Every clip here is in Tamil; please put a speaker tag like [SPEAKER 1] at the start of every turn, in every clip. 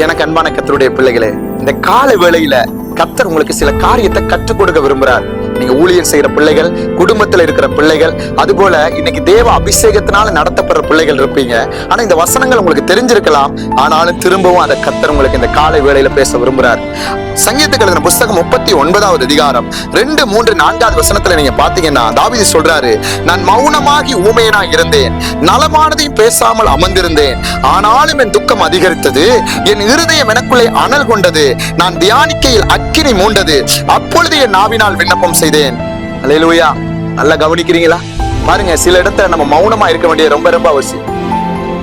[SPEAKER 1] எனக்கு அன்பான கர்த்தருடைய பிள்ளைகளே, இந்த கால வேளையில கர்த்தர் உங்களுக்கு சில காரியத்தை கற்றுக் கொடுக்க விரும்புறார். நீங்க ஊழியர் செய்யற பிள்ளைகள், குடும்பத்துல இருக்கிற பிள்ளைகள், அதுபோல இன்னைக்கு தேவ அபிஷேகத்தினால நடத்தப்படுற பிள்ளைகள் இருப்பீங்க. ஆனா இந்த வசனங்கள் உங்களுக்கு தெரிஞ்சிருக்கலாம். ஆனாலும் திரும்பவும் அந்த கர்த்தர் உங்களுக்கு இந்த காலை வேளையில பேச விரும்புறார். சங்கீதத்துக்கு எழுதின புஸ்தகம் 39வது அதிகாரம் 2, 3, 4வது வசனத்துல நீங்க பாத்தீங்கன்னா தாவீது சொல்றாரு, நான் மௌனமாகி ஊமையனா இருந்தேன், நலமானதையும் பேசாமல் அமர்ந்திருந்தேன், ஆனாலும் என் துக்கம் அதிகரித்தது, என் இருதயம் எனக்குள்ளே அனல் கொண்டது, நான் தியானிக்கையில் அக்கினி மூண்டது, அப்பொழுது என் நாவினால் விண்ணப்பம் செய்தேன். அல்லேலூயா. நல்லா கவனிக்கிறீங்களா? பாருங்க, சில இடத்துல நம்ம மௌனமா இருக்க வேண்டிய ரொம்ப ரொம்ப அவசியம்.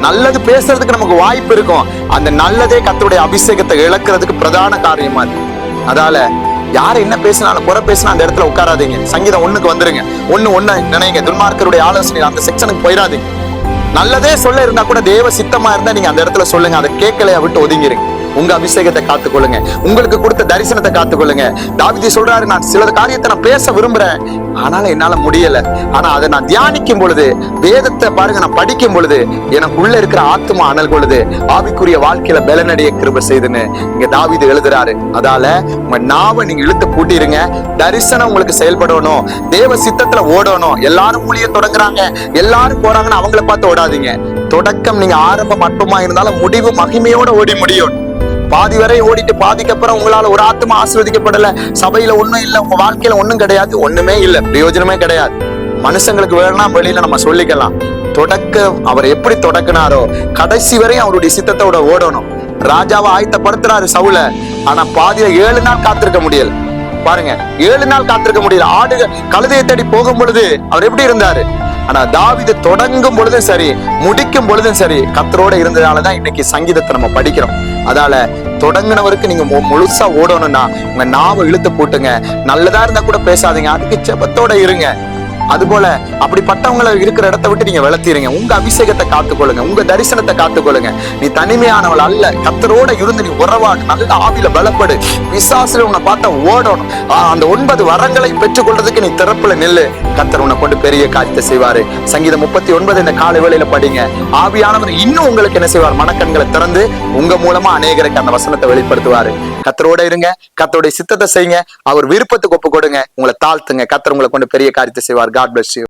[SPEAKER 1] நல்லது பேசுறதுக்கு நமக்கு வாய்ப்பு இருக்கும், அந்த நல்லதே கர்த்தருடைய அபிஷேகத்தை இழக்கிறதுக்கு பிரதான காரியமா இருக்கு. அதால யாரு என்ன பேசினாலும், குறை பேசினா அந்த இடத்துல உட்காராதீங்க. சங்கீதம் 1க்கு வந்துருங்க. ஒண்ணு நினைங்க, துன்மார்க்கருடைய ஆலோசனை அந்த செக்ஷனுக்கு போயிடாதீங்க. நல்லதே சொல்ல இருந்தா கூட தேவ சித்தமா இருந்தா நீங்க அந்த இடத்துல சொல்லுங்க. அதை கேட்கலையா விட்டு ஒதுங்கிருங்க. உங்க அபிஷேகத்தை காத்துக்கொள்ளுங்க, உங்களுக்கு கொடுத்த தரிசனத்தை காத்துக்கொள்ளுங்க. தாவீது சொல்றாரு, நான் சில காரியத்தை நான் பேச விரும்புறேன், ஆனாலும் என்னால முடியல. ஆனா அதை நான் தியானிக்கும் பொழுது, வேதத்தை பாருங்க, நான் படிக்கும் பொழுது எனக்குள்ள இருக்கிற ஆத்துமா அனல் கொள்ளுது, ஆவிக்குரிய வாழ்க்கையில பலனடைய கிருபை செய்துன்னு இங்க தாவீது எழுதுறாரு. அதால உங்க நாவை நீங்க இழுத்து பூட்டிருங்க. தரிசனம் உங்களுக்கு செயல்படணும், தேவ சித்தத்துல ஓடணும். எல்லாரும் ஊழியம் தொடங்குறாங்க, எல்லாரும் போறாங்கன்னு அவங்கள பார்த்து ஓடாதீங்க. தொடக்கம் நீங்க ஆரம்பம் அற்பமா இருந்தாலும் முடிவு மகிமையோட ஓடி முடியும். பாதி வரை ஓடிட்டு பாதிக்கு அப்புறம் உங்களால ஒரு ஆத்மா ஆசீர்வதிக்கப்படல, சபையில ஒண்ணும் இல்ல, உங்க வாழ்க்கையில ஒண்ணும் கிடையாது, ஒண்ணுமே இல்ல, பிரயோஜனமே கிடையாது. மனுஷங்களுக்கு வேணா வெளியில நம்ம சொல்லிக்கலாம். அவர் எப்படி தொடக்கினாரோ கடைசி வரையும் அவருடைய சித்தத்தோட ஓடணும். ராஜாவை ஆயத்தப்படுத்துறாரு சவுல, ஆனா பாதியில 7 நாள் காத்திருக்க முடியல. பாருங்க, 7 நாள் காத்திருக்க முடியல. கழுதையை தேடி போகும் பொழுது அவர் எப்படி இருந்தாரு? ஆனா தாவீது தொடங்கும் பொழுதும் சரி, முடிக்கும் பொழுதும் சரி, கர்த்தரோட இருந்ததாலதான் இன்னைக்கு சங்கீதத்தை நம்ம படிக்கிறோம். அதால தொடங்கினவருக்கு நீங்க முழுசா ஓடணும்னா உங்க நாவை இழுத்து போட்டுங்க. நல்லதா இருந்தா கூட பேசாதீங்க, அதுக்கு செபத்தோட இருங்க. அதுபோல அப்படிப்பட்டவங்களை இருக்கிற இடத்தை விட்டு நீங்க விளத்திடுங்க. உங்க அபிஷேகத்தை காத்துக்கொள்ளுங்க, உங்க தரிசனத்தை காத்துக்கொள்ளுங்க. நீ தனிமையானவள் அல்ல, கர்த்தரோட இருந்து நீ உறவாடு, நல்ல ஆவியில பலப்படு. பிசாசுல உன்னை பார்த்தா ஓடணும். அந்த 9 வரங்களை பெற்றுக் கொள்றதுக்கு நீ திறப்புல நில்லு. கர்த்தர் உன்னை கொண்டு பெரிய காரியத்தை செய்வாரு. சங்கீதம் 39 இந்த காலை வேளையில படிங்க. ஆவியானவர் இன்னும் உங்களுக்கு என்ன செய்வார்? மனக்கண்களை திறந்து உங்க மூலமா அநேகருக்கு அந்த வசனத்தை வெளிப்படுத்துவாரு. கர்த்தரோட இருங்க, கர்த்தருடைய சித்தத்தை செய்யுங்க, அவர் விருப்பத்துக்கு ஒப்பு கொடுங்க, உங்களை தாழ்த்துங்க. கர்த்தர் உங்களை கொண்டு பெரிய காரியத்தை செய்வார். God bless you.